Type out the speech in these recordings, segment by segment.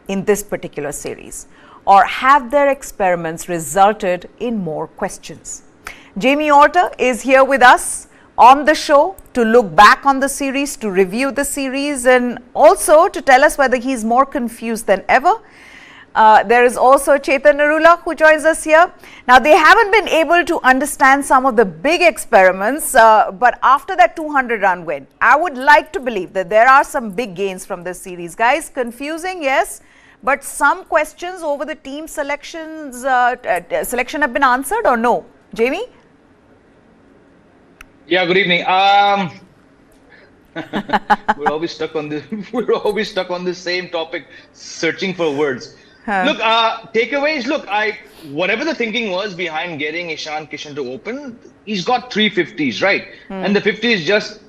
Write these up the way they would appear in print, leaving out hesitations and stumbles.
in this particular series? Or have their experiments resulted in more questions? Jamie Orter is here with us on the show to look back on the series, to review the series, and also to tell us whether he's more confused than ever. There is also Chetan Narula who joins us here. Now, they haven't been able to understand some of the big experiments, but after that 200-run win, I would like to believe that there are some big gains from this series. Guys, confusing, yes, but some questions over the team selection have been answered or no? Jamie? Yeah, good evening. We're always stuck on this. We're always stuck on the same topic, searching for words. Look, takeaways. Look, whatever the thinking was behind getting Ishan Kishan to open, he's got 350s, right? And the 50s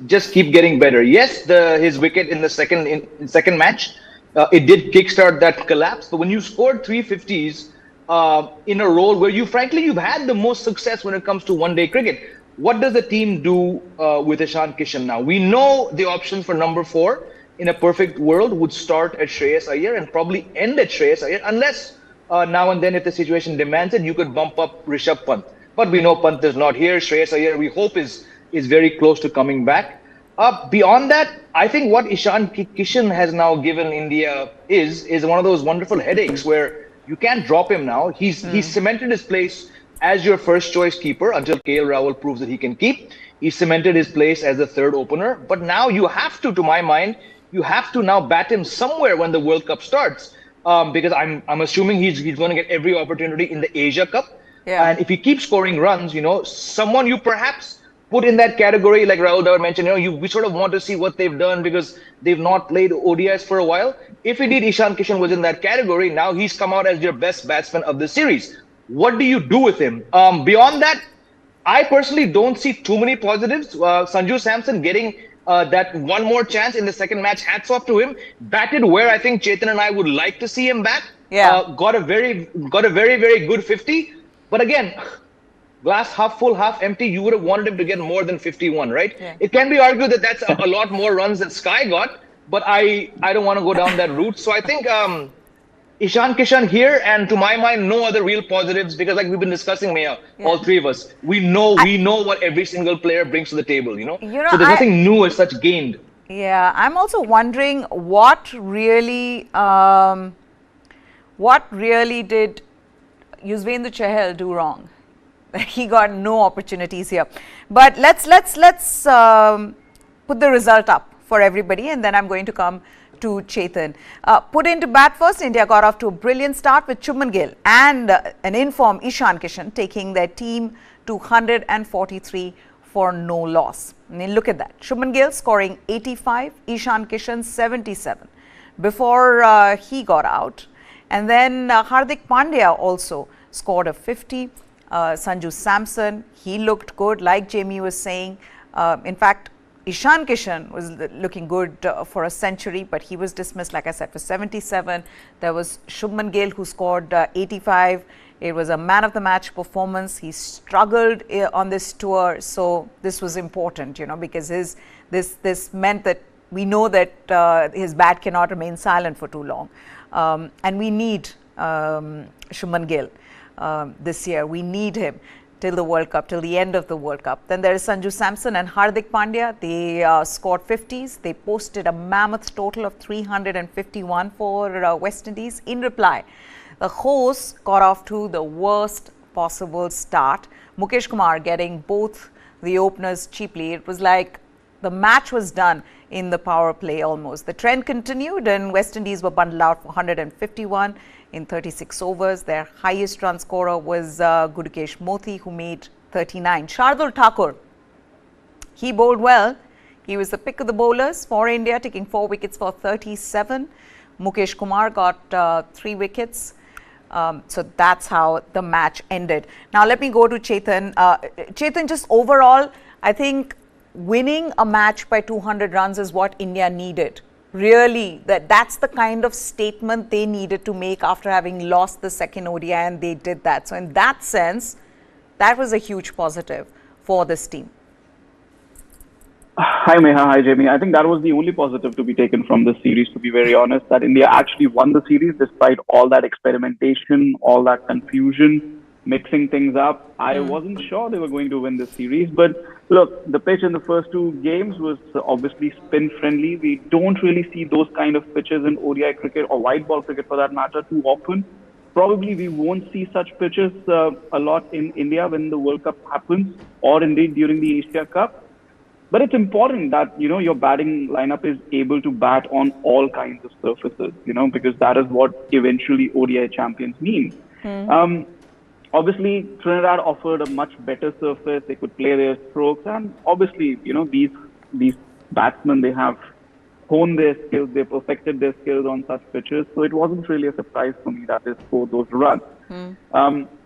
just keep getting better. Yes, his wicket in the second match, it did kickstart that collapse. But when you scored 350s in a role where you've had the most success when it comes to one-day cricket, what does the team do with Ishan Kishan now? We know the options for number 4 in a perfect world would start at Shreyas Iyer and probably end at Shreyas Iyer, unless now and then if the situation demands it, you could bump up Rishabh Pant. But we know Pant is not here. Shreyas Iyer, we hope, is very close to coming back. Beyond that, I think what Ishan Kishan has now given India is one of those wonderful headaches where you can't drop him now. He's cemented his place as your first choice keeper until KL Rahul proves that he can keep. He cemented his place as the third opener. But now you have to my mind, you have to now bat him somewhere when the World Cup starts. Because I'm assuming he's going to get every opportunity in the Asia Cup. Yeah. And if he keeps scoring runs, someone you perhaps put in that category, like Rahul Davar mentioned, we sort of want to see what they've done because they've not played ODIs for a while. If indeed Ishan Kishan was in that category, now he's come out as your best batsman of the series. What do you do with him? Beyond that, I personally don't see too many positives. Sanju Samson getting that one more chance in the second match, hats off to him. Batted where I think Chetan and I would like to see him bat. Yeah. Got a very, very good 50. But again, glass half full, half empty. You would have wanted him to get more than 51, right? Yeah. It can be argued that that's a lot more runs than Sky got. But I don't want to go down that route. So I think Ishan Kishan here, and to my mind, no other real positives, because like we've been discussing, Maya, all three of us, we know what every single player brings to the table, so there's nothing new as such gained. Yeah, I'm also wondering what really did Yuzvendra Chahal do wrong? He got no opportunities here. But let's put the result up for everybody, and then I'm going to come to Chetan. Put into bat first, India got off to a brilliant start with Shubman Gill and an informed Ishan Kishan taking their team to 143 for no loss. I mean, look at that. Shubman Gill scoring 85, Ishan Kishan 77 before he got out. And then Hardik Pandya also scored a 50. Sanju Samson, he looked good, like Jamie was saying. In fact, Ishan Kishan was looking good for a century, but he was dismissed, like I said, for 77. There was Shubman Gill who scored 85. It was a man of the match performance. He struggled on this tour, so this was important, because this meant that we know that his bat cannot remain silent for too long. And we need Shubman Gill this year. We need him till the World Cup, till the end of the World Cup. Then there is Sanju Samson and Hardik Pandya. They scored 50s. They posted a mammoth total of 351 for West Indies. In reply, the hosts got off to the worst possible start. Mukesh Kumar getting both the openers cheaply. It was like the match was done in the power play almost. The trend continued and West Indies were bundled out for 151 in 36 overs. Their highest run scorer was Gurukesh Mothi, who made 39. Shardul Thakur, he bowled well. He was the pick of the bowlers for India, taking 4 wickets for 37. Mukesh Kumar got 3 wickets. So that's how the match ended. Now let me go to Chetan. Chetan, just overall, I think winning a match by 200 runs is what India needed. Really, that's the kind of statement they needed to make after having lost the second ODI, and they did that. So in that sense, that was a huge positive for this team. Hi Meha, hi Jamie. I think that was the only positive to be taken from this series, to be very honest, that India actually won the series despite all that experimentation, all that confusion, mixing things up. I wasn't sure they were going to win this series, but look, the pitch in the first two games was obviously spin friendly. We don't really see those kind of pitches in ODI cricket or white ball cricket for that matter too often. Probably we won't see such pitches a lot in India when the World Cup happens, or indeed during the Asia Cup. But it's important that, your batting lineup is able to bat on all kinds of surfaces, because that is what eventually ODI champions mean. Obviously, Trinidad offered a much better surface. They could play their strokes. And obviously, these batsmen, they have honed their skills. They perfected their skills on such pitches. So it wasn't really a surprise for me that they scored those runs.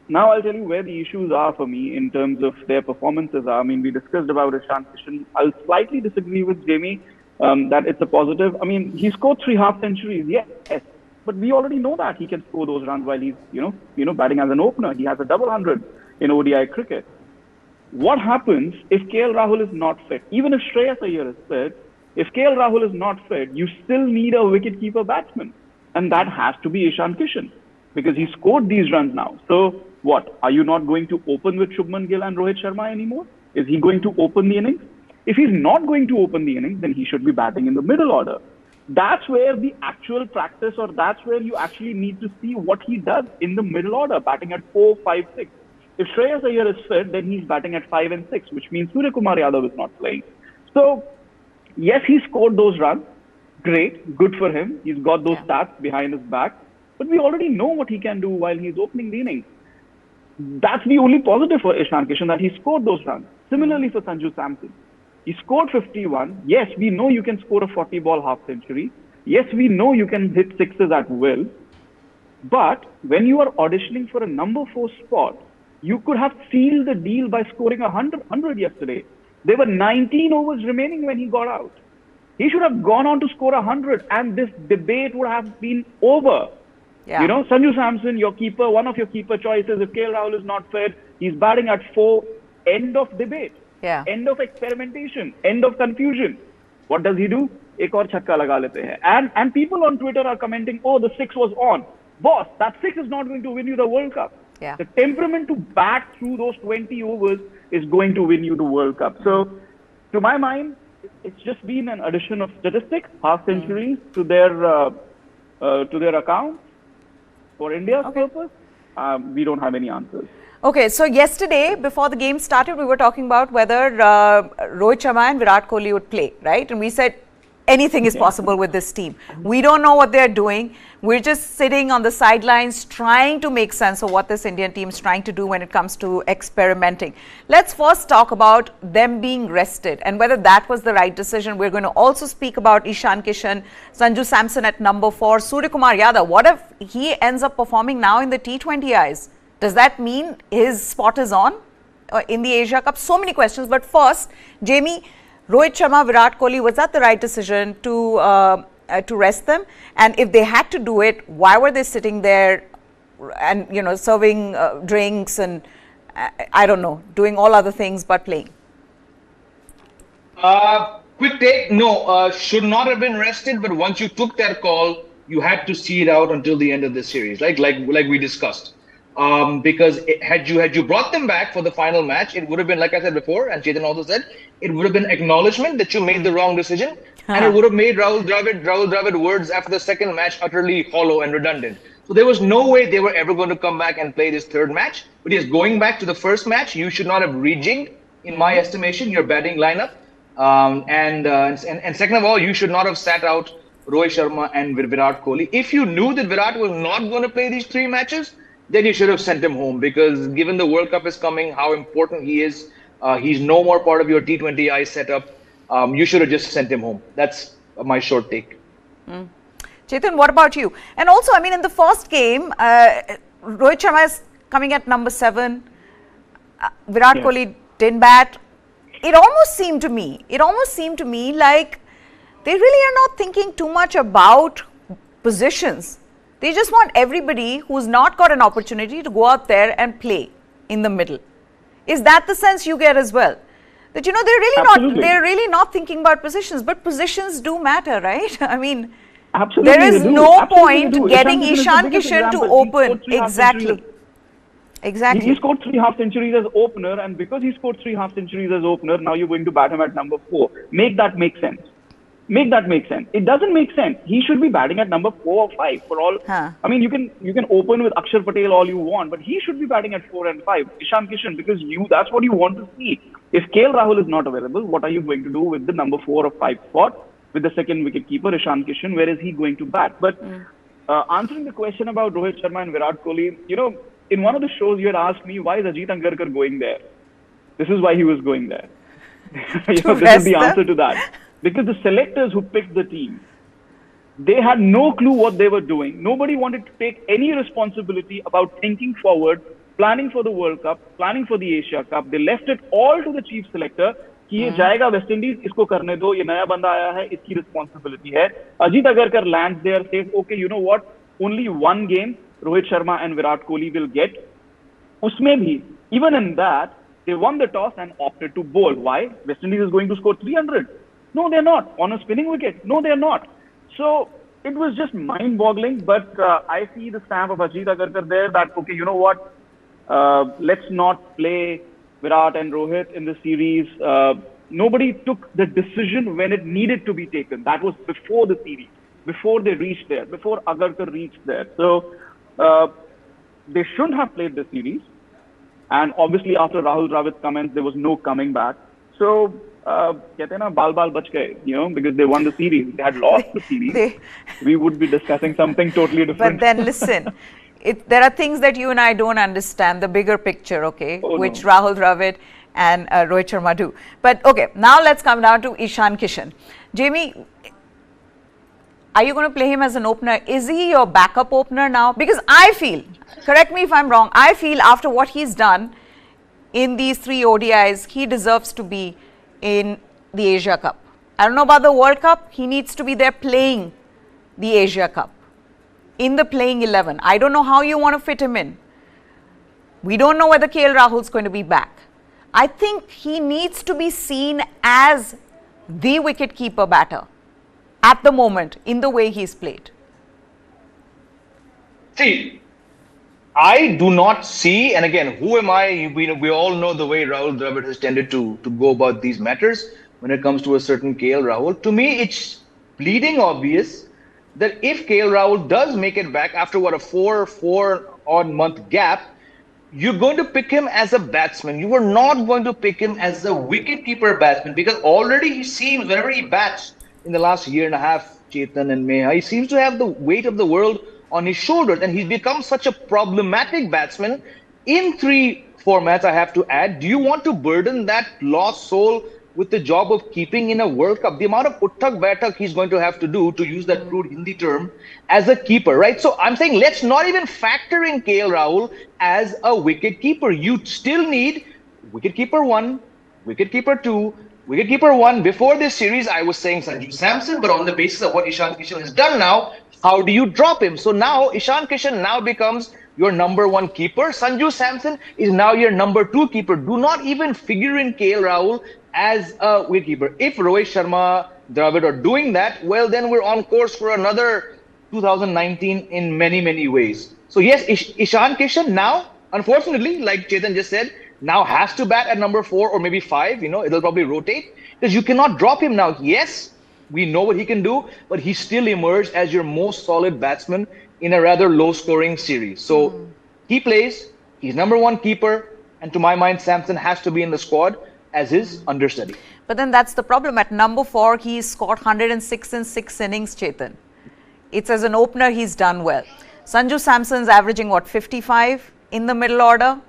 Now I'll tell you where the issues are for me in terms of their performances are. I mean, we discussed about Ishan Kishan. I'll slightly disagree with Jamie that it's a positive. I mean, he scored 3 half centuries, yes, but we already know that he can score those runs while he's, batting as an opener. He has a double hundred in ODI cricket. What happens if KL Rahul is not fit? Even if Shreyas Iyer is fit, if KL Rahul is not fit, you still need a wicket-keeper batsman, and that has to be Ishan Kishan because he scored these runs now. So what? Are you not going to open with Shubman Gill and Rohit Sharma anymore? Is he going to open the innings? If he's not going to open the innings, then he should be batting in the middle order. That's where the actual practice, or that's where you actually need to see what he does in the middle order, batting at 4, 5, 6. If Shreyas Iyer is fit, then he's batting at 5 and 6, which means Surya Kumar Yadav is not playing. So, yes, he scored those runs. Great, good for him. He's got those stats behind his back. But we already know what he can do while he's opening the innings. That's the only positive for Ishan Kishan, that he scored those runs. Similarly for Sanju Samson. He scored 51. Yes, we know you can score a 40-ball half century. Yes, we know you can hit sixes at will. But when you are auditioning for a number 4 spot, you could have sealed the deal by scoring 100 yesterday. There were 19 overs remaining when he got out. He should have gone on to score 100 and this debate would have been over. Yeah. Sanju Samson, your keeper, one of your keeper choices, if KL Rahul is not fit, he's batting at 4, end of debate. Yeah. End of experimentation, end of confusion. What does he do? Ek aur chhakka laga lete hai. And people on Twitter are commenting, oh, the 6 was on. Boss, that 6 is not going to win you the World Cup. Yeah. The temperament to bat through those 20 overs is going to win you the World Cup. So, to my mind, it's just been an addition of statistics, half centuries to their account. For India's purpose, we don't have any answers. Okay, so yesterday, before the game started, we were talking about whether Rohit Sharma and Virat Kohli would play, right? And we said anything is possible with this team. We don't know what they're doing. We're just sitting on the sidelines trying to make sense of what this Indian team is trying to do when it comes to experimenting. Let's first talk about them being rested and whether that was the right decision. We're going to also speak about Ishan Kishan, Sanju Samson at number 4, Surya Kumar Yadav. What if he ends up performing now in the T20Is? Does that mean his spot is on in the Asia Cup? So many questions. But first, Jamie, Rohit Sharma, Virat Kohli, was that the right decision to rest them? And if they had to do it, why were they sitting there and, serving drinks and, I don't know, doing all other things but playing? Quick take. No, should not have been rested. But once you took that call, you had to see it out until the end of the series, like we discussed. Because had you brought them back for the final match, it would have been, like I said before, and Chetan also said, it would have been acknowledgement that you made the wrong decision, and it would have made Rahul Dravid words after the second match utterly hollow and redundant. So there was no way they were ever going to come back and play this third match. But yes, going back to the first match, you should not have rejigged, in my estimation, your batting lineup. And second of all, you should not have sat out Rohit Sharma and Virat Kohli. If you knew that Virat was not going to play these 3 matches, then you should have sent him home, because given the World Cup is coming, how important he is, he's no more part of your T20I setup. You should have just sent him home. That's my short take. Chetan, what about you? And also, I mean, in the first game, Rohit Sharma is coming at number 7. Virat Kohli didn't bat. It almost seemed to me like they really are not thinking too much about positions. They just want everybody who's not got an opportunity to go out there and play in the middle. Is that the sense you get as well? that, you know, they're really Absolutely. not thinking about positions, but positions do matter, right? I mean, Absolutely there is they do. no Absolutely they point do. getting Kishan is the Ishan biggest Kishan to example. He open. scored 3 half centuries Exactly. He scored 3 half centuries as opener, and because he scored 3 half centuries as opener, now you're going to bat him at number 4. Make that make sense. Make that make sense. It doesn't make sense. He should be batting at number 4 or 5 for all. Huh. I mean, you can open with Akshar Patel all you want, but he should be batting at 4 and 5. Ishan Kishan, because that's what you want to see. If KL Rahul is not available, what are you going to do with the number 4 or 5 spot with the second wicket keeper Ishan Kishan? Where is he going to bat? But answering the question about Rohit Sharma and Virat Kohli, you know, in one of the shows you had asked me, why is Ajit Angarkar going there? This is why he was going there. This is the answer to that. Because the selectors who picked the team, they had no clue what they were doing. Nobody wanted to take any responsibility about thinking forward, planning for the World Cup, planning for the Asia Cup. They left it all to the chief selector. कि ये जाएगा West Indies, इसको करने दो, ये नया बंदा आया है, इसकी रिस्पॉन्सिबिलिटी है. Ajit Agarkar lands there, says, okay, you know what? Only one game Rohit Sharma and Virat Kohli will get. Usme bhi, even in that, they won the toss and opted to bowl. Why? West Indies is going to score 300. No, they're not. On a spinning wicket. No, they're not. So it was just mind-boggling. But I see the stamp of Ajit Agarkar there that, okay, you know what? Let's not play Virat and Rohit in the series. Nobody took the decision when it needed to be taken. That was before the series, before they reached there, before Agarkar reached there. So they shouldn't have played the series. And obviously, after Rahul Dravid's comments, there was no coming back. So, कहते हैं ना, बाल बाल बच गए, you know, because they won the series. They had lost the series. We would be discussing something totally different. But then listen, there are things that you and I don't understand, the bigger picture, okay, which Rahul Dravid and Rohit Sharma do. But okay, now let's come down to Ishan Kishan. Jamie, are you going to play him as an opener? Is he your backup opener now? Because I feel, correct me if I'm wrong, I feel after what he's done in these 3 ODIs, he deserves to be in the Asia Cup. I don't know about the World Cup. He needs to be there playing the Asia Cup in the playing 11. I don't know how you want to fit him in. We don't know whether KL Rahul's going to be back. I think he needs to be seen as the wicket-keeper batter at the moment in the way he's played. See, I do not see, and again, who am I? We all know the way Rahul Dravid has tended to go about these matters when it comes to a certain KL Rahul. To me, it's bleeding obvious that if KL Rahul does make it back after what, a four odd month gap, you're going to pick him as a batsman. You are not going to pick him as a wicket-keeper batsman, because already he seems, whenever he bats in the last year and a half, Chetan and Meha, he seems to have the weight of the world on his shoulders, and he's become such a problematic batsman in 3 formats, I have to add. Do you want to burden that lost soul with the job of keeping in a World Cup? The amount of uttak baitak he's going to have to do, to use that crude Hindi term, as a keeper, right? So I'm saying let's not even factor in KL Rahul as a wicket keeper. You still need wicket keeper 1, wicket keeper 2, wicket-keeper 1. Before this series, I was saying Sanju Samson, but on the basis of what Ishan Kishan has done now, how do you drop him? So now Ishan Kishan now becomes your number 1 keeper. Sanju Samson is now your number 2 keeper. Do not even figure in KL Rahul as a wicketkeeper. If Rohit Sharma, Dravid are doing that, well, then we're on course for another 2019 in many, many ways. So yes, Ishan Kishan now, unfortunately, like Chetan just said, now has to bat at number 4 or maybe 5. You know, it'll probably rotate, because you cannot drop him now. Yes, we know what he can do, but he still emerged as your most solid batsman in a rather low-scoring series. So he plays, he's number 1 keeper, and to my mind, Samson has to be in the squad as his understudy. But then that's the problem. At number 4, he's scored 106 in 6 innings, Chetan. It's as an opener, he's done well. Sanju Samson's averaging, what, 55 in the middle order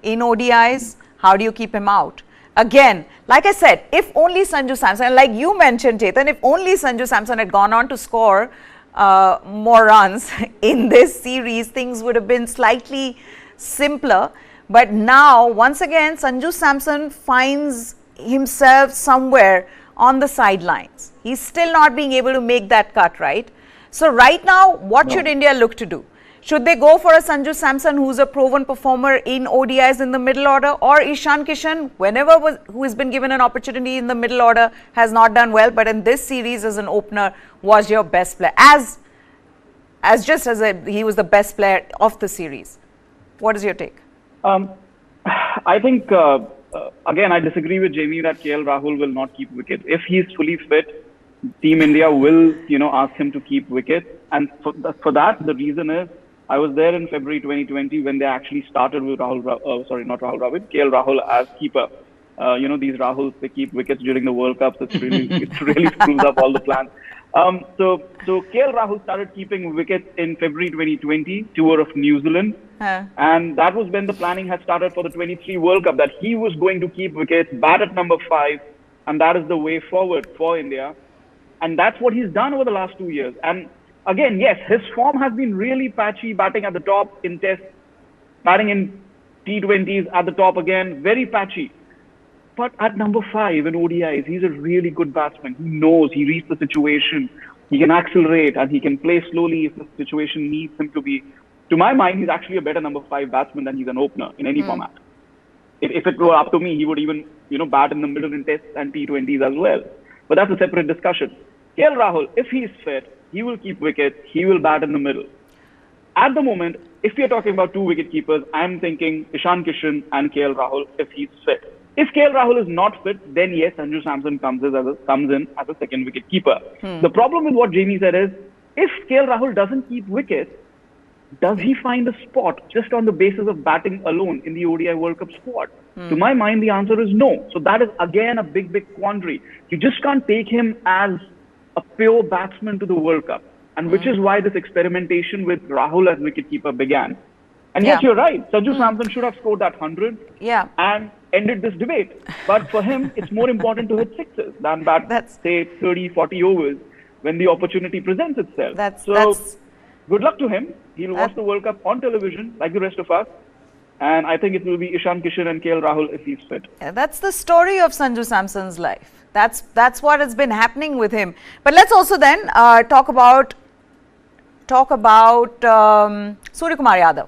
in ODIs? How do you keep him out? Again, like I said, if only Sanju Samson, like you mentioned, Chetan, if only Sanju Samson had gone on to score more runs in this series, things would have been slightly simpler. But now, once again, Sanju Samson finds himself somewhere on the sidelines. He's still not being able to make that cut, right? So right now, what should India look to do? Should they go for a Sanju Samson, who's a proven performer in ODIs in the middle order, or Ishan Kishan, who has been given an opportunity in the middle order, has not done well, but in this series as an opener was your best player, he was the best player of the series? What is your take? I think, again, I disagree with Jamie that KL Rahul will not keep wickets. If he's fully fit, Team India will, ask him to keep wickets. And for that, the reason is, I was there in February 2020 when they actually started with KL Rahul as keeper. These Rahuls, they keep wickets during the World Cup, so it really screws up all the plans. So KL Rahul started keeping wickets in February 2020, tour of New Zealand. And that was when the planning had started for the 23 World Cup, that he was going to keep wickets, bat at number 5, and that is the way forward for India. And that's what he's done over the last 2 years. And again, yes, his form has been really patchy, batting at the top in Tests, batting in T20s at the top again, very patchy. But at number 5 in ODIs, he's a really good batsman. He knows, he reads the situation, he can accelerate, and he can play slowly if the situation needs him to be. To my mind, he's actually a better number 5 batsman than he's an opener in any format. If it were up to me, he would even, bat in the middle in Tests and T20s as well. But that's a separate discussion. KL Rahul, if he's fit, he will keep wickets, he will bat in the middle. At the moment, if we are talking about 2 wicket keepers, I'm thinking Ishan Kishan and KL Rahul if he's fit. If KL Rahul is not fit, then yes, Sanju Samson comes in as a second wicket keeper. The problem with what Jamie said is, if KL Rahul doesn't keep wickets, does he find a spot just on the basis of batting alone in the ODI World Cup squad? To my mind, the answer is no. So that is again a big quandary. You just can't take him as a pure batsman to the World Cup. And which is why this experimentation with Rahul as wicketkeeper began. And yes, you're right. Sanju Samson should have scored that 100 and ended this debate. But for him, it's more important to hit sixes than bat, say, 30, 40 overs when the opportunity presents itself. Good luck to him. He'll watch the World Cup on television like the rest of us. And I think it will be Ishan Kishan and KL Rahul if he's fit. Yeah, that's the story of Sanju Samson's life. That's what has been happening with him. But let's also then talk about Surya Kumar Yadav.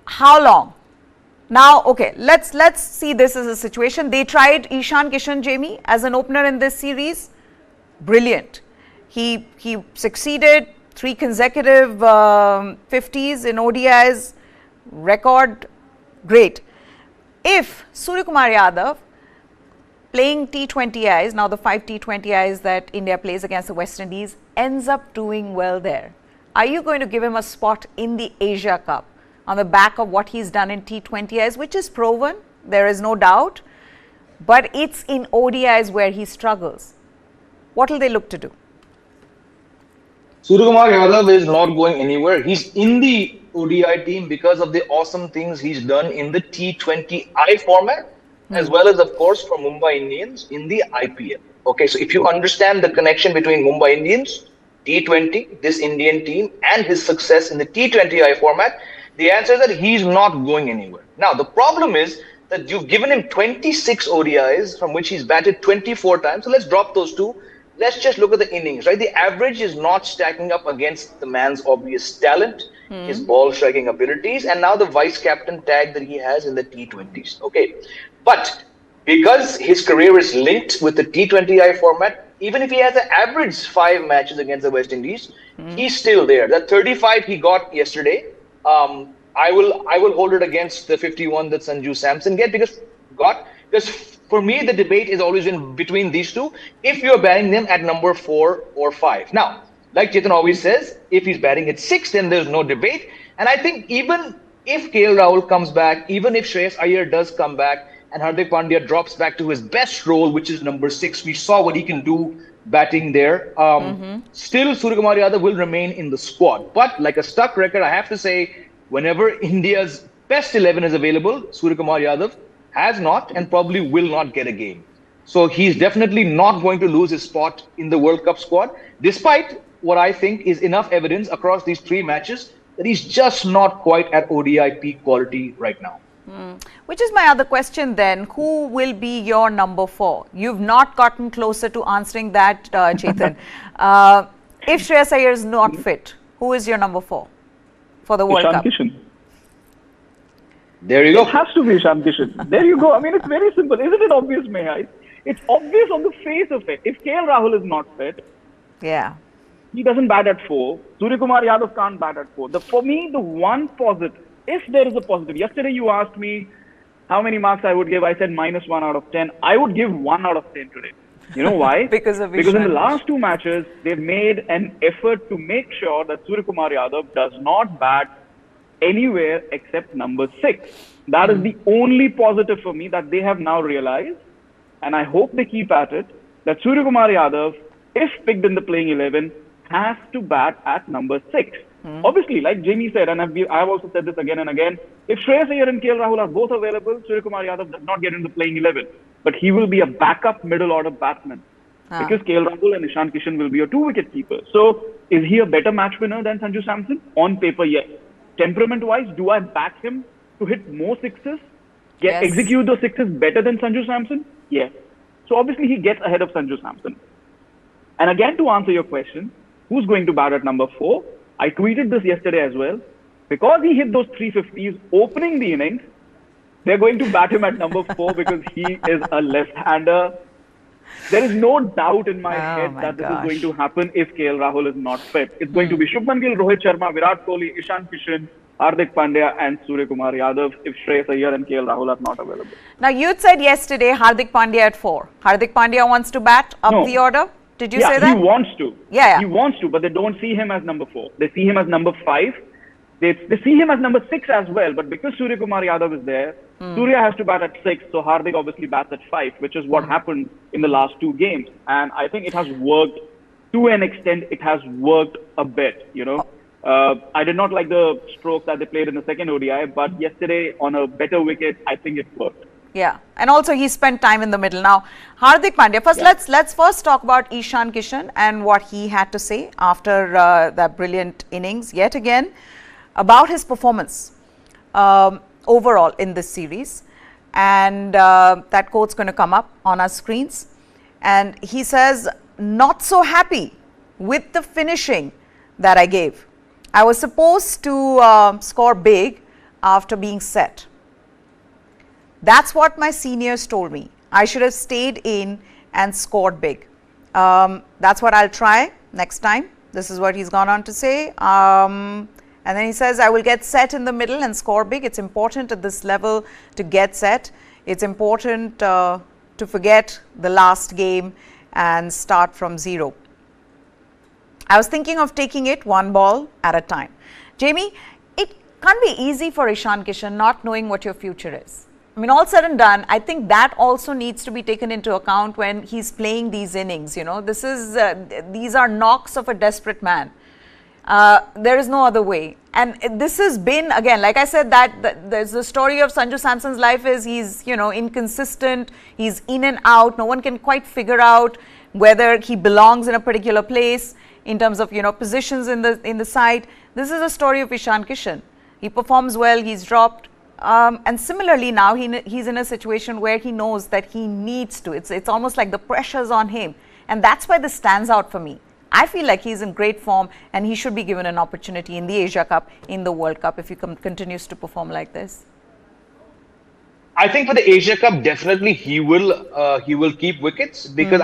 How long? Now, okay, let's see this as a situation. They tried Ishan Kishan, Jamie, as an opener in this series. Brilliant. He succeeded. 3 consecutive 50s in ODIs. Record. Great. If Surya Kumar Yadav, playing T20Is, now the 5 T20Is that India plays against the West Indies, ends up doing well there, are you going to give him a spot in the Asia Cup on the back of what he's done in T20Is, which is proven, there is no doubt, but it's in ODIs where he struggles? What will they look to do? Surya Kumar Yadav is not going anywhere. He's in the ODI team because of the awesome things he's done in the T20I format, as well as, of course, for Mumbai Indians in the IPL. Okay, so if you understand the connection between Mumbai Indians, T20, this Indian team, and his success in the T20I format, the answer is that he's not going anywhere. Now, the problem is that you've given him 26 ODIs from which he's batted 24 times. So let's drop those 2. Let's just look at the innings, right? The average is not stacking up against the man's obvious talent, his ball striking abilities, and now the vice captain tag that he has in the T20s. Okay. But because his career is linked with the T20I format, even if he has an average 5 matches against the West Indies, he's still there. That 35 he got yesterday, I will hold it against the 51 that Sanju Samson because for me, the debate is always in between these 2, if you're batting them at number 4 or 5. Now, like Chetan always says, if he's batting at 6, then there's no debate. And I think even if KL Rahul comes back, even if Shreyas Iyer does come back, and Hardik Pandya drops back to his best role, which is number 6, we saw what he can do batting there. Still, Surya Kumar Yadav will remain in the squad. But like a stuck record, I have to say, whenever India's best 11 is available, Surya Kumar Yadav has not and probably will not get a game. So he's definitely not going to lose his spot in the World Cup squad, despite what I think is enough evidence across these 3 matches that he's just not quite at ODI peak quality right now. Which is my other question then. Who will be your number 4? You've not gotten closer to answering that, Chetan. If Shreyas Iyer is not fit, who is your number 4? for the World Ishan Cup? Kishan. There you go. It has to be Ishan Kishan. There you go. I mean, it's very simple. Isn't it obvious, Meha? It's obvious on the face of it. If KL Rahul is not fit, Yeah. he doesn't bat at 4. Surya Kumar Yadav can't bat at 4. For me, the one positive, if there is a positive, yesterday you asked me how many marks I would give. I said -1 out of 10. I would give 1 out of 10 today. You know why? Because in the last 2 matches, they've made an effort to make sure that Surya Kumar Yadav does not bat anywhere except number 6. That is the only positive for me that they have now realized, and I hope they keep at it, that Surya Kumar Yadav, if picked in the playing 11, has to bat at number 6. Obviously, like Jamie said, and I've also said this again and again, if Shreyas Iyer and KL Rahul are both available, Surya Kumar Yadav does not get in the playing 11. But he will be a backup middle order batsman. Because KL Rahul and Ishan Kishan will be your 2-wicket keepers. So, is he a better match winner than Sanju Samson? On paper, yes. Temperament-wise, do I back him to hit more sixes? Yes. Execute those sixes better than Sanju Samson? Yes. So, obviously, he gets ahead of Sanju Samson. And again, to answer your question, who's going to bat at number 4? I tweeted this yesterday as well. Because he hit those 350s opening the innings, they're going to bat him at number 4 because he is a left-hander. There is no doubt in my head that this is going to happen if KL Rahul is not fit. It's going to be Shubman Gill, Rohit Sharma, Virat Kohli, Ishan Kishan, Hardik Pandya and Surya Kumar Yadav if Shreyas Iyer and KL Rahul are not available. Now, you said yesterday Hardik Pandya at 4. Hardik Pandya wants to bat up the order? Did you say that? He wants to. Yeah. He wants to, but they don't see him as number 4. They see him as number 5. They see him as number 6 as well, but because Surya Kumar Yadav is there, Surya has to bat at 6, so Hardik obviously bats at 5, which is what happened in the last 2 games. And I think it has worked to an extent. It has worked a bit, you know. I did not like the strokes that they played in the second ODI, but yesterday on a better wicket, I think it worked. Yeah, and also he spent time in the middle. Now, Hardik Pandya, first let's first talk about Ishan Kishan and what he had to say after that brilliant innings yet again about his performance overall in this series. And that quote's going to come up on our screens. And he says, not so happy with the finishing that I gave. I was supposed to score big after being set. That's what my seniors told me. I should have stayed in and scored big. That's what I'll try next time. This is what he's gone on to say. And then he says, I will get set in the middle and score big. It's important at this level to get set. It's important to forget the last game and start from 0. I was thinking of taking it 1 ball at a time. Jamie, it can't be easy for Ishan Kishan not knowing what your future is. I mean, all said and done, I think that also needs to be taken into account when he's playing these innings. You know, this is these are knocks of a desperate man. There is no other way. And this has been, again, like I said, that there's the story of Sanju Samson's life is he's, you know, inconsistent. He's in and out. No one can quite figure out whether he belongs in a particular place in terms of, you know, positions in the side. This is a story of Ishan Kishan. He performs well. He's dropped. And similarly now he's in a situation where he knows that he needs to. It's almost like the pressure's on him. And that's why this stands out for me. I feel like he's in great form and he should be given an opportunity in the Asia Cup, in the World Cup, if he continues to perform like this. I think for the Asia Cup, definitely he will keep wickets because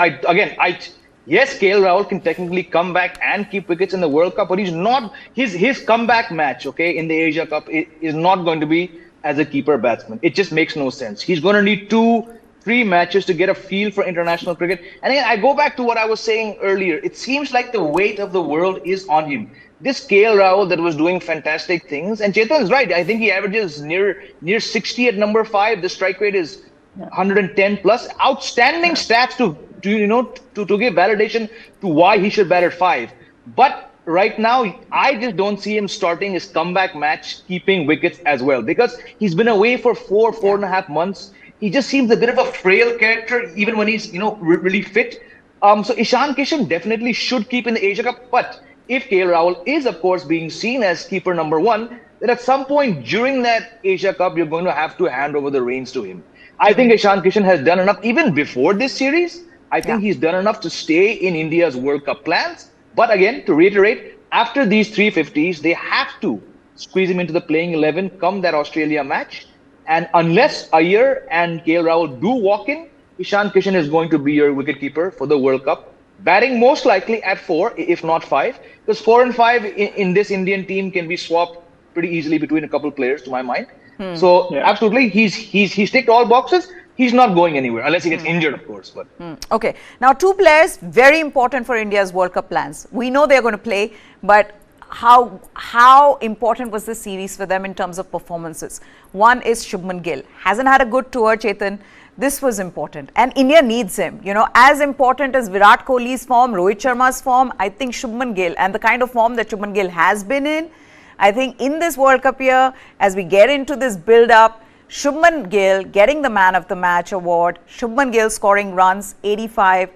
yes, KL Rahul can technically come back and keep wickets in the World Cup, but he's not, his comeback match, okay, in the Asia Cup is not going to be as a keeper batsman. It just makes no sense. He's going to need 2-3 matches to get a feel for international cricket. And again, I go back to what I was saying earlier. It seems like the weight of the world is on him. This KL Rahul that was doing fantastic things, and Chetan is right. I think he averages near 60 at number 5. The strike rate is 110 plus. Outstanding stats to give validation to why he should bat at 5. But right now, I just don't see him starting his comeback match keeping wickets as well because he's been away for 4.5 months. He just seems a bit of a frail character even when he's, really fit. So Ishan Kishan definitely should keep in the Asia Cup. But if KL Rahul is, of course, being seen as keeper number 1, then at some point during that Asia Cup, you're going to have to hand over the reins to him. I think Ishan Kishan has done enough even before this series. I think he's done enough to stay in India's World Cup plans. But again, to reiterate, after these 350s, they have to squeeze him into the playing 11 come that Australia match. And unless Iyer and KL Rahul do walk in, Ishan Kishan is going to be your wicketkeeper for the World Cup. Batting most likely at 4, if not 5, because 4 and 5 in this Indian team can be swapped pretty easily between a couple players, to my mind. So absolutely, he's ticked all boxes. He's not going anywhere unless he gets injured, of course. But Okay, now 2 players very important for India's World Cup plans. We know they're going to play, but how important was this series for them in terms of performances? One is Shubman Gill. Hasn't had a good tour, Chetan. This was important, and India needs him. You know, as important as Virat Kohli's form, Rohit Sharma's form, I think Shubman Gill and the kind of form that Shubman Gill has been in, I think in this World Cup year, as we get into this build-up, Shubman Gill getting the Man of the Match award, Shubman Gill scoring runs, 85,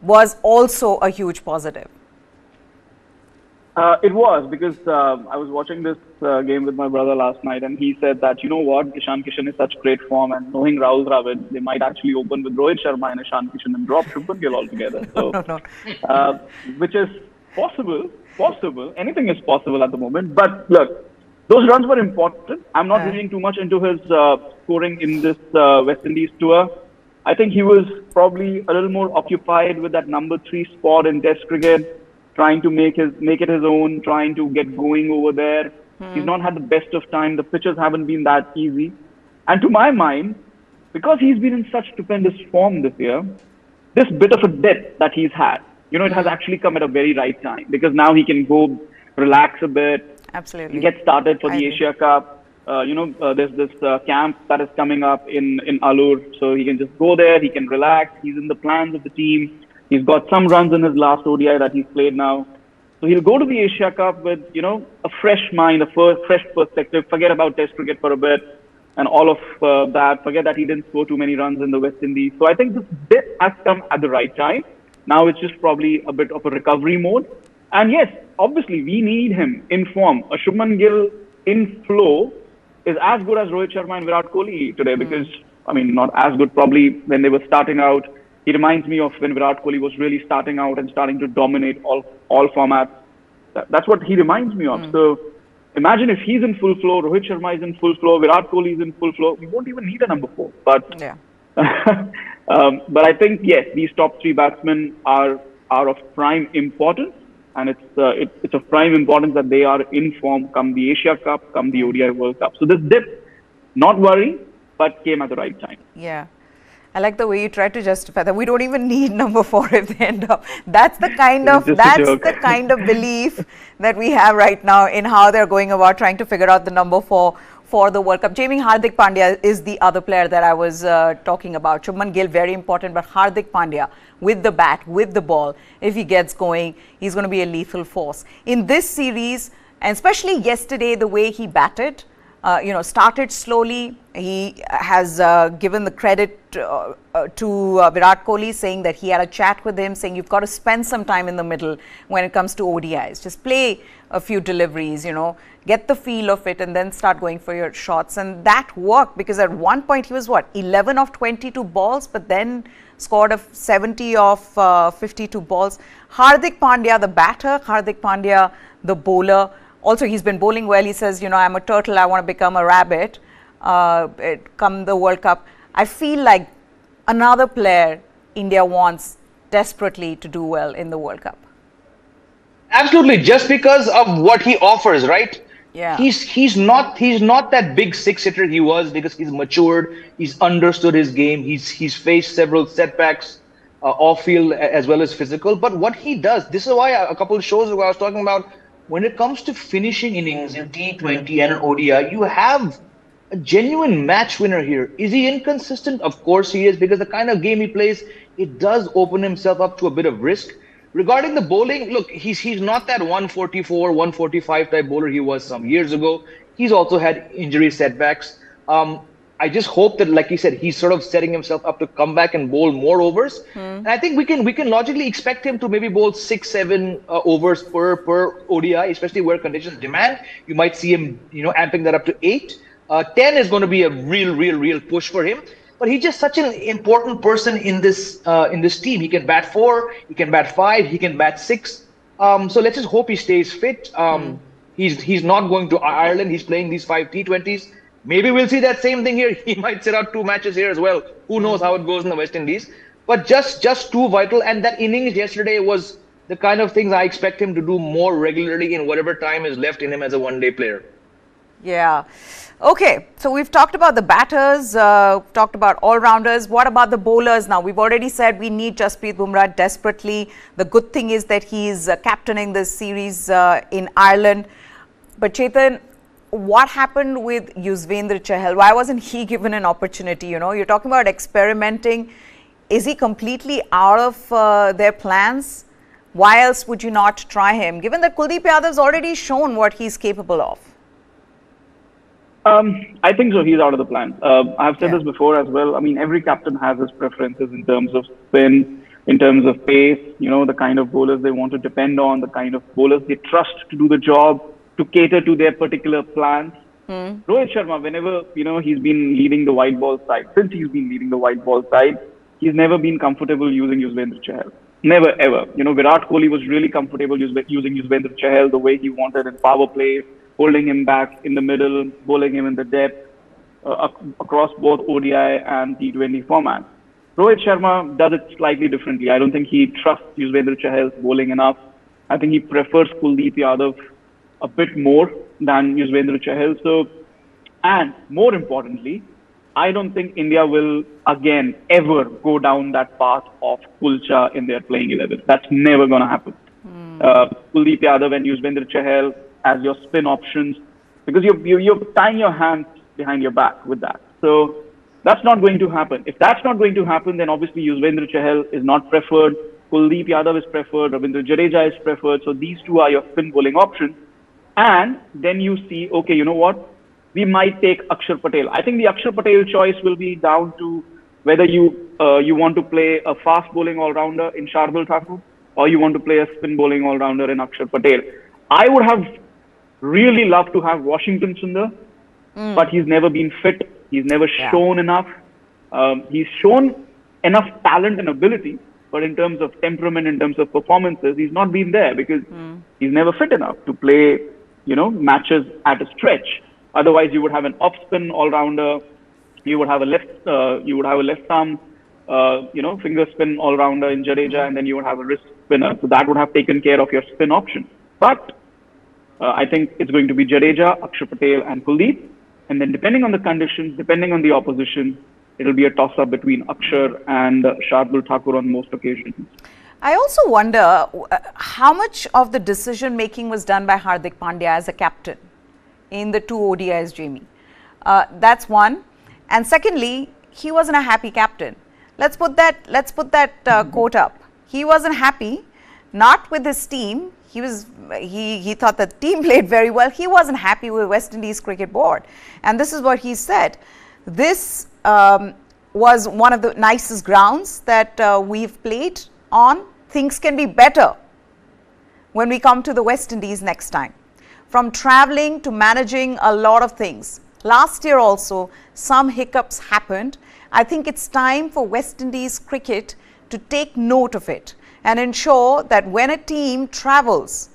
was also a huge positive. It was, because I was watching this game with my brother last night, and he said that, you know what, Ishan Kishan is such great form, and knowing Rahul Dravid, they might actually open with Rohit Sharma and Ishan Kishan and drop Shubman Gill altogether. So, which is possible. Anything is possible at the moment. But look, those runs were important. I'm not reading too much into his scoring in this West Indies tour. I think he was probably a little more occupied with that number 3 spot in Test cricket, trying to make it his own, trying to get going over there. He's not had the best of time. The pitches haven't been that easy. And to my mind, because he's been in such stupendous form this year, this bit of a dip that he's had, you know, it has actually come at a very right time, because now he can go relax a bit. Absolutely. Get started for the Asia Cup. There's this camp that is coming up in Alur, so he can just go there, he can relax. He's in the plans of the team. He's got some runs in his last ODI that he's played now. So he'll go to the Asia Cup with, you know, a fresh mind, a fresh perspective. Forget about Test cricket for a bit and all of that. Forget that he didn't score too many runs in the West Indies. So I think this bit has come at the right time. Now it's just probably a bit of a recovery mode. And yes, obviously, we need him in form. A Shubman Gill in flow is as good as Rohit Sharma and Virat Kohli today, because, I mean, not as good probably when they were starting out. He reminds me of when Virat Kohli was really starting out and starting to dominate all formats. That's what he reminds me of. So imagine if he's in full flow, Rohit Sharma is in full flow, Virat Kohli is in full flow. We won't even need a number 4. But but I think, yes, these top 3 batsmen are of prime importance. And it's of prime importance that they are in form come the Asia Cup, come the ODI World Cup. So this dip, not worrying, but came at the right time. Yeah. I like the way you try to justify that. We don't even need number 4 if they end up. That's the kind of belief that we have right now in how they're going about trying to figure out the number 4 for the World Cup. Jamie, Hardik Pandya is the other player that I was talking about. Shubman Gill, very important, but Hardik Pandya with the bat, with the ball, if he gets going, he's going to be a lethal force. In this series, and especially yesterday, the way he batted, started slowly. He has given the credit to Virat Kohli, saying that he had a chat with him, saying you've got to spend some time in the middle when it comes to ODIs. Just play a few deliveries, get the feel of it and then start going for your shots. And that worked, because at one point he was 11 of 22 balls, but then scored a 70 of 52 balls. Hardik Pandya, the batter, Hardik Pandya, the bowler. Also, he's been bowling well. He says, I'm a turtle, I want to become a rabbit come the World Cup. I feel like another player India wants desperately to do well in the World Cup. Absolutely, just because of what he offers, right? Yeah. He's not that big 6-hitter he was, because he's matured, he's understood his game, he's faced several setbacks off field as well as physical. But what he does, this is why a couple of shows ago I was talking about, when it comes to finishing innings in T20 and an ODI, you have a genuine match winner here. Is he inconsistent? Of course he is, because the kind of game he plays, it does open himself up to a bit of risk. Regarding the bowling, look, he's not that 144, 145 type bowler he was some years ago. He's also had injury setbacks. I just hope that, like he said, he's sort of setting himself up to come back and bowl more overs. And I think we can logically expect him to maybe bowl 6-7 overs per ODI, especially where conditions demand. You might see him, amping that up to 8. 10 is going to be a real push for him. But he's just such an important person in this team. He can bat 4, he can bat 5, he can bat 6. So let's just hope he stays fit. He's not going to Ireland. He's playing these 5 T20s. Maybe we'll see that same thing here. He might sit out 2 matches here as well. Who knows how it goes in the West Indies? But just too vital. And that innings yesterday was the kind of things I expect him to do more regularly in whatever time is left in him as a one-day player. Yeah. Okay, so we've talked about the batters, talked about all-rounders. What about the bowlers now? We've already said we need Jasprit Bumrah desperately. The good thing is that he's captaining this series in Ireland. But Chetan, what happened with Yuzvendra Chahal? Why wasn't he given an opportunity? You know, you're talking about experimenting. Is he completely out of their plans? Why else would you not try him, given that Kuldeep Yadav's already shown what he's capable of? I think so. He's out of the plan. I've said this before as well. I mean, every captain has his preferences in terms of spin, in terms of pace, you know, the kind of bowlers they want to depend on, the kind of bowlers they trust to do the job, to cater to their particular plans. Rohit Sharma, whenever, you know, he's been leading the white ball side, since he's been leading the white ball side, he's never been comfortable using Yuzvendra Chahal. Never, ever. You know, Virat Kohli was really comfortable using Yuzvendra Chahal the way he wanted in power play, holding him back in the middle, bowling him in the depth across both ODI and T20 formats. Rohit Sharma does it slightly differently. I don't think he trusts Yuzvendra Chahal's bowling enough. I think he prefers Kuldeep Yadav a bit more than Yuzvendra Chahal. So, and more importantly, I don't think India will again ever go down that path of Kulcha in their playing 11. That's never going to happen. Kuldeep Yadav and Yuzvendra Chahal as your spin options, because you're tying your hands behind your back with that. So that's not going to happen. If that's not going to happen, then obviously Yuzvendra Chahal is not preferred. Kuldeep Yadav is preferred. Ravindra Jadeja is preferred. So these two are your spin bowling options. And then you see, okay, you know what? We might take Akshar Patel. I think the Akshar Patel choice will be down to whether you want to play a fast bowling all-rounder in Shardul Thakur or you want to play a spin bowling all-rounder in Akshar Patel. I would have really loved to have Washington Sundar, but he's never been fit. He's never shown enough. He's shown enough talent and ability, but in terms of temperament, in terms of performances, he's not been there because he's never fit enough to play, you know, matches at a stretch. Otherwise, you would have an off-spin all-rounder. You would have a left arm, you know, finger spin all-rounder in Jadeja, and then you would have a wrist spinner. So that would have taken care of your spin option. But I think it's going to be Jadeja, Akshar Patel, and Kuldeep. And then depending on the conditions, depending on the opposition, it'll be a toss-up between Akshar and Shardul Thakur on most occasions. I also wonder how much of the decision-making was done by Hardik Pandya as a captain in the 2 ODIs, Jamie. That's one. And secondly, he wasn't a happy captain. Let's put that quote up. He wasn't happy, not with his team. He thought the team played very well. He wasn't happy with West Indies Cricket Board. And this is what he said. This was one of the nicest grounds that we've played on. Things can be better when we come to the West Indies next time. From traveling to managing a lot of things. Last year also, some hiccups happened. I think it's time for West Indies cricket to take note of it and ensure that when a team travels,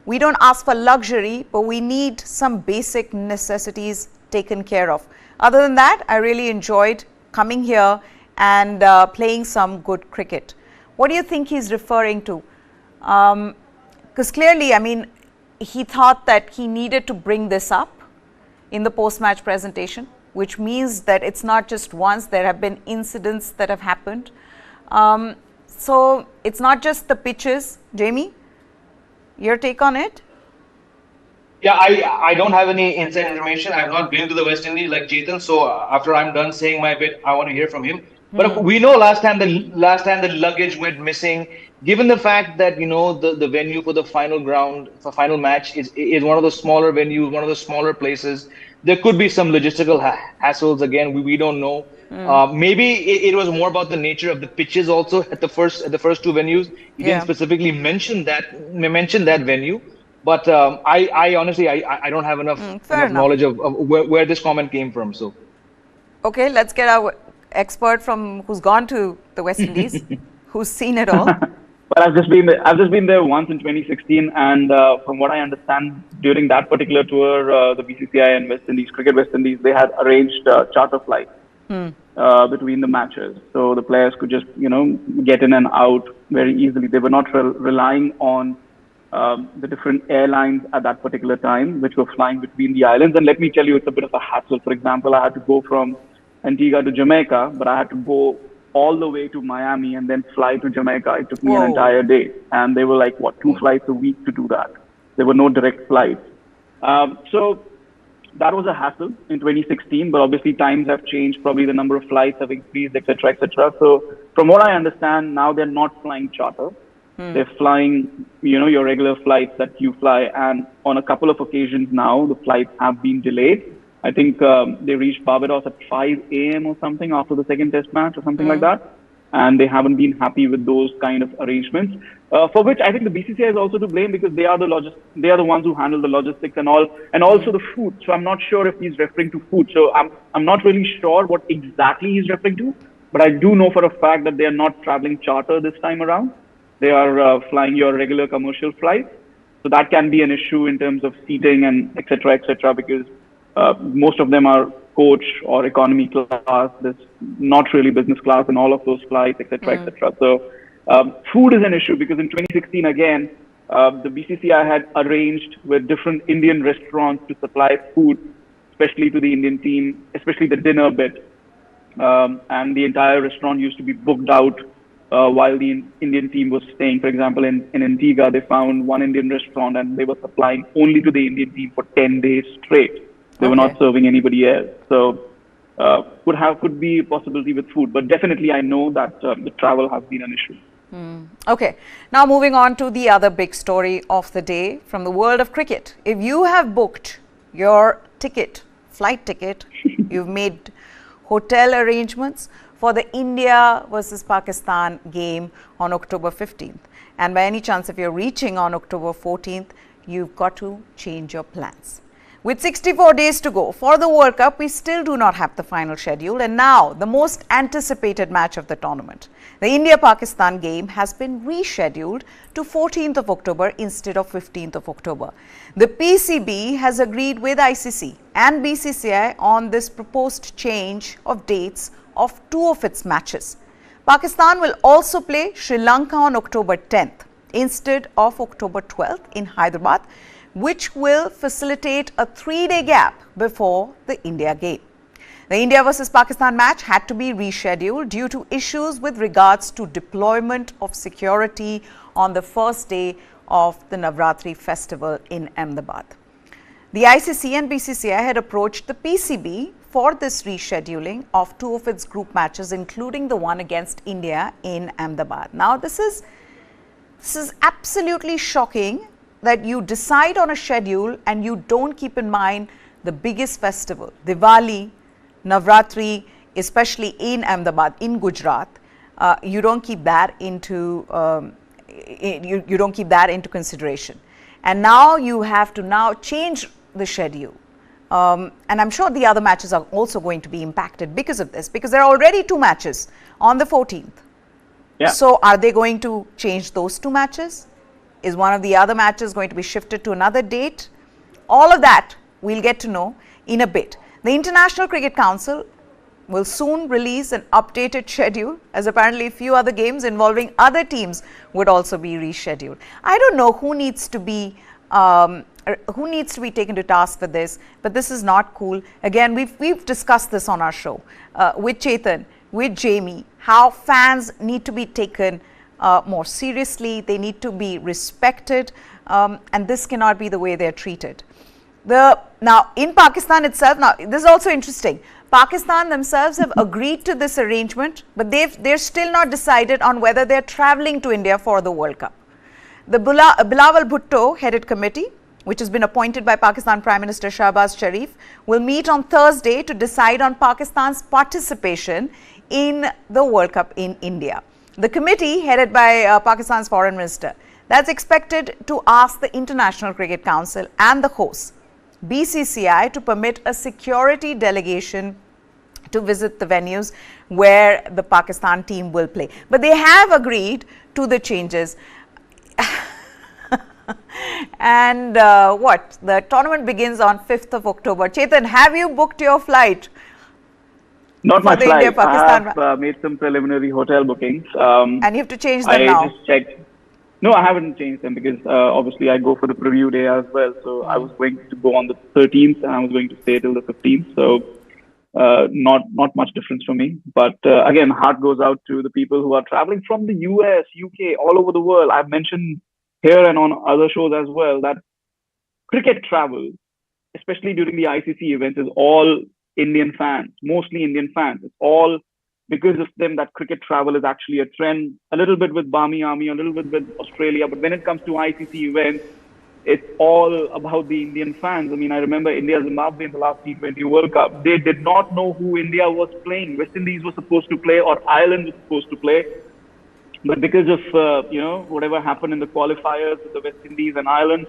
we don't ask for luxury, but we need some basic necessities taken care of. Other than that, I really enjoyed coming here and playing some good cricket. What do you think he's referring to? Because clearly, I mean, he thought that he needed to bring this up in the post-match presentation, which means that it's not just once, there have been incidents that have happened. So it's not just the pitches. Jamie, your take on it? Yeah, I don't have any inside information. I've not been to the West Indies like Chetan. So after I'm done saying my bit, I want to hear from him. But we know last time the luggage went missing. Given the fact that, you know, the venue for the final match is one of the smaller venues, one of the smaller places, there could be some logistical hassles. Again, we don't know. Maybe it was more about the nature of the pitches also at the first 2 venues. He didn't specifically mention that venue. But I honestly I don't have enough knowledge of where this comment came from. So okay, let's get our expert from who's gone to the West Indies, who's seen it all. But I've just been there once in 2016, and from what I understand, during that particular tour, the BCCI and West Indies, Cricket West Indies, they had arranged charter flights between the matches, so the players could just get in and out very easily. They were not relying on the different airlines at that particular time, which were flying between the islands. And let me tell you, it's a bit of a hassle. For example, I had to go from Antigua to Jamaica, but I had to go all the way to Miami and then fly to Jamaica. It took me an entire day. And they were like, 2 flights a week to do that. There were no direct flights. So that was a hassle in 2016, but obviously times have changed. Probably the number of flights have increased, etc., etc. So from what I understand, now they're not flying charter. They're flying, your regular flights that you fly. And on a couple of occasions now, the flights have been delayed. I think they reached Barbados at 5 a.m. or something after the second test match or something like that. And they haven't been happy with those kind of arrangements, for which I think the BCCI is also to blame, because they are the ones who handle the logistics and all, and also the food. So I'm not sure if he's referring to food. So I'm not really sure what exactly he's referring to, but I do know for a fact that they are not traveling charter this time around. They are flying your regular commercial flights. So that can be an issue in terms of seating and etc., because most of them are coach or economy class. There's not really business class in all of those flights, etc., etc. So food is an issue, because in 2016, again, the BCCI had arranged with different Indian restaurants to supply food, especially to the Indian team, especially the dinner bit. And the entire restaurant used to be booked out while the Indian team was staying. For example, in Antigua, they found one Indian restaurant and they were supplying only to the Indian team for 10 days straight. They were not serving anybody else. So could be a possibility with food. But definitely I know that the travel has been an issue. Okay. Now moving on to the other big story of the day from the world of cricket. If you have booked your flight ticket, you've made hotel arrangements for the India versus Pakistan game on October 15th. And by any chance, if you're reaching on October 14th, you've got to change your plans. With 64 days to go for the World Cup, we still do not have the final schedule, and now the most anticipated match of the tournament. The India-Pakistan game has been rescheduled to 14th of October instead of 15th of October. The PCB has agreed with ICC and BCCI on this proposed change of dates of 2 of its matches. Pakistan will also play Sri Lanka on October 10th instead of October 12th in Hyderabad, which will facilitate a 3-day gap before the India game. The India versus Pakistan match had to be rescheduled due to issues with regards to deployment of security on the first day of the Navratri festival in Ahmedabad. The ICC and BCCI had approached the PCB for this rescheduling of 2 of its group matches, including the one against India in Ahmedabad. Now, this is absolutely shocking that you decide on a schedule and you don't keep in mind the biggest festival, Diwali, Navratri, especially in Ahmedabad, in Gujarat. You don't keep that into consideration, and now you have to change the schedule. And I'm sure the other matches are also going to be impacted because of this, because there are already 2 matches on the 14th. Yeah. So are they going to change those 2 matches? Is one of the other matches going to be shifted to another date? All of that we'll get to know in a bit. The International Cricket Council will soon release an updated schedule, as apparently a few other games involving other teams would also be rescheduled. I don't know who needs to be taken to task for this, but this is not cool. Again, we've discussed this on our show with Chetan, with Jamie, how fans need to be taken more seriously. They need to be respected, and this cannot be the way they're treated. Now, in Pakistan itself, now this is also interesting. Pakistan themselves have agreed to this arrangement, but they're still not decided on whether they're traveling to India for the World Cup. The Bilawal Bhutto headed committee, which has been appointed by Pakistan Prime Minister Shahbaz Sharif, will meet on Thursday to decide on Pakistan's participation in the World Cup in India. The committee, headed by Pakistan's Foreign Minister, that's expected to ask the International Cricket Council and the hosts, BCCI, to permit a security delegation to visit the venues where the Pakistan team will play. But they have agreed to the changes. And what? The tournament begins on 5th of October. Chetan, have you booked your flight? Not for my the flight. India-Pakistan? I have made some preliminary hotel bookings. And you have to change them now? I just checked. No, I haven't changed them because obviously I go for the preview day as well. So I was going to go on the 13th and I was going to stay till the 15th. So not much difference for me. But again, heart goes out to the people who are traveling from the US, UK, all over the world. I've mentioned here and on other shows as well that cricket travel, especially during the ICC events, is all Indian fans, mostly Indian fans. It's all because of them that cricket travel is actually a trend, a little bit with Barmy Army, a little bit with Australia. But when it comes to ICC events, it's all about the Indian fans. I mean, I remember India-Zimbabwe in the last T20 World Cup. They did not know who India was playing. West Indies was supposed to play or Ireland was supposed to play. But because of, whatever happened in the qualifiers with the West Indies and Ireland,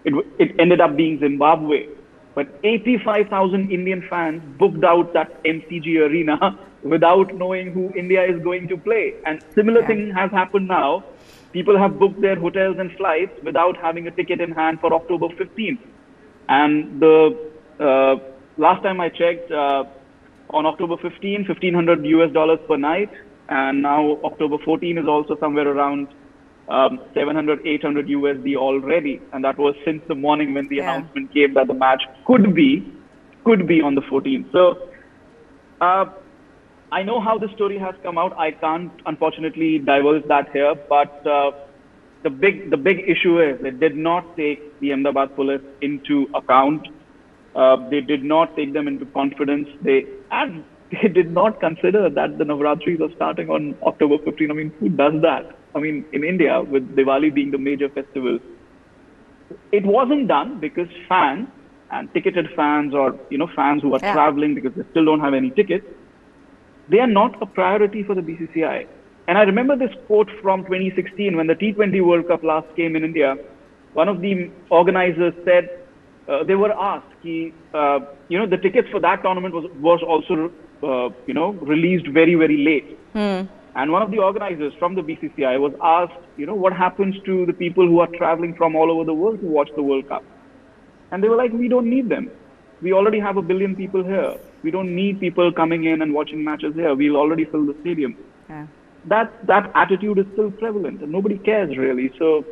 it ended up being Zimbabwe. But 85,000 Indian fans booked out that MCG arena without knowing who India is going to play. And similar thing has happened now. People have booked their hotels and flights without having a ticket in hand for October 15th. And the last time I checked, on October 15, $1,500 US per night. And now October 14 is also somewhere around 700, 800 USD already. And that was since the morning when the announcement came that the match could be on the 14th. So I know how the story has come out. I can't unfortunately divulge that here, but the big issue is they did not take the Ahmedabad police into account. They did not take them into confidence. They did not consider that the Navratris are starting on October 15. I mean, who does that? I mean, in India, with Diwali being the major festival, it wasn't done because fans and ticketed fans or, fans who are traveling because they still don't have any tickets, they are not a priority for the BCCI. And I remember this quote from 2016 when the T20 World Cup last came in India. One of the organizers said, they were asked, the tickets for that tournament was also, released very, very late. And one of the organizers from the BCCI was asked, what happens to the people who are traveling from all over the world to watch the World Cup? And they were like, we don't need them. We already have 1 billion people here. We don't need people coming in and watching matches here. We'll already fill the stadium. Yeah. That attitude is still prevalent and nobody cares really. So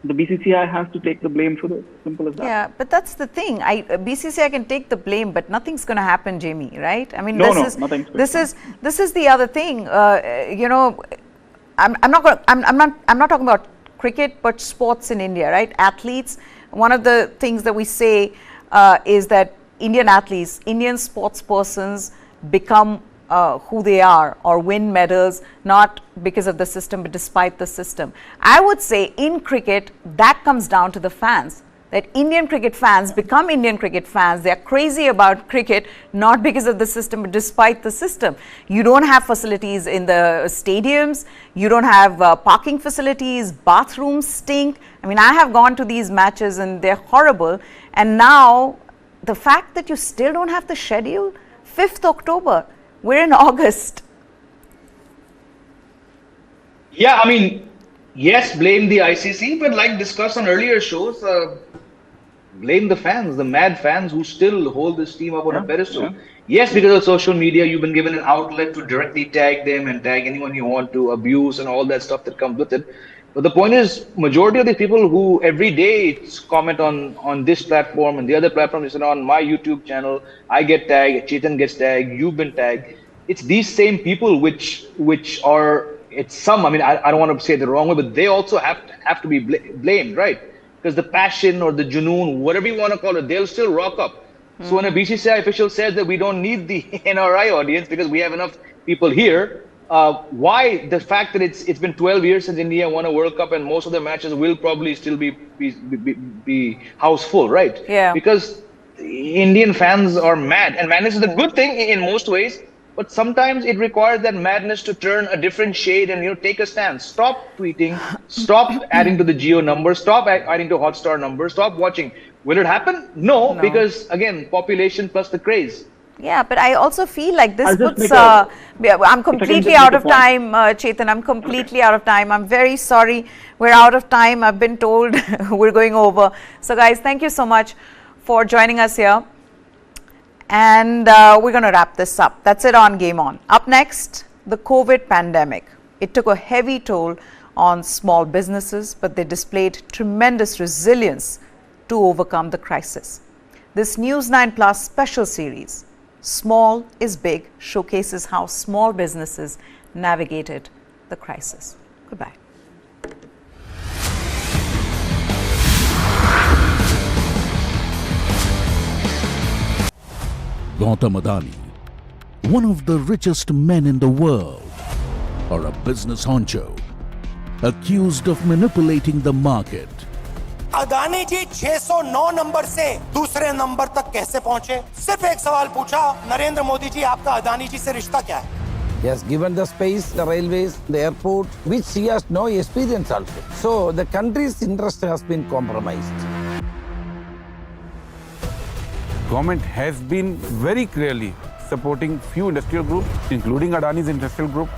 the BCCI has to take the blame for this. Simple as that. Yeah, but that's the thing. BCCI can take the blame, but nothing's going to happen, Jamie, right? I mean, this is the other thing. I'm not talking about cricket, but sports in India, right? Athletes. One of the things that we say is that Indian athletes, Indian sports persons become who they are or win medals not because of the system but despite the system. I would say in cricket that comes down to the fans, that Indian cricket fans become Indian cricket fans. They are crazy about cricket not because of the system but despite the system. You don't have facilities in the stadiums, you don't have parking facilities, bathrooms stink. I mean, I have gone to these matches and they're horrible, and now the fact that you still don't have the schedule, 5th October, we're in August. Yeah, I mean, yes, blame the ICC, but like discussed on earlier shows, blame the fans, the mad fans who still hold this team up on a pedestal. Yeah. Yes, because of social media, you've been given an outlet to directly tag them and tag anyone you want to, abuse and all that stuff that comes with it. But the point is, majority of the people who every day comment on this platform and the other platform, is on my YouTube channel, I get tagged, Chetan gets tagged, you've been tagged. It's these same people which are, it's some, I mean, I don't want to say it the wrong way, but they also have to be blamed, right? Because the passion or the junoon, whatever you want to call it, they'll still rock up. So when a BCCI official says that we don't need the NRI audience because we have enough people here, why the fact that it's been 12 years since India won a World Cup and most of the matches will probably still be house full, right? Yeah. Because Indian fans are mad, and madness is a good thing in most ways, but sometimes it requires that madness to turn a different shade and take a stand. Stop tweeting, stop adding to the Geo numbers, stop adding to Hotstar numbers, stop watching. Will it happen? No, because again, population plus the craze. Yeah, but I also feel like this I'll just puts. make a- I'm completely just out make of a point. time, Chetan. I'm completely out of time. I'm very sorry. We're out of time. I've been told we're going over. So, guys, thank you so much for joining us here. And we're going to wrap this up. That's it on Game On. Up next, the COVID pandemic. It took a heavy toll on small businesses, but they displayed tremendous resilience to overcome the crisis. This News 9 Plus special series, Small is Big, showcases how small businesses navigated the crisis. Goodbye. Gautam Adani, one of the richest men in the world, or a business honcho, accused of manipulating the market. Adani ji 609 number से दूसरे number तक कैसे पहुंचे? सिर्फ एक सवाल पूछा, नरेंद्र मोदी जी, आपका अदानी जी से रिश्ता क्या है? He has given the space, the railways, the airport, which he has no experience also. So the country's interest has been compromised. Government has been very clearly supporting few industrial groups, including Adani's industrial group.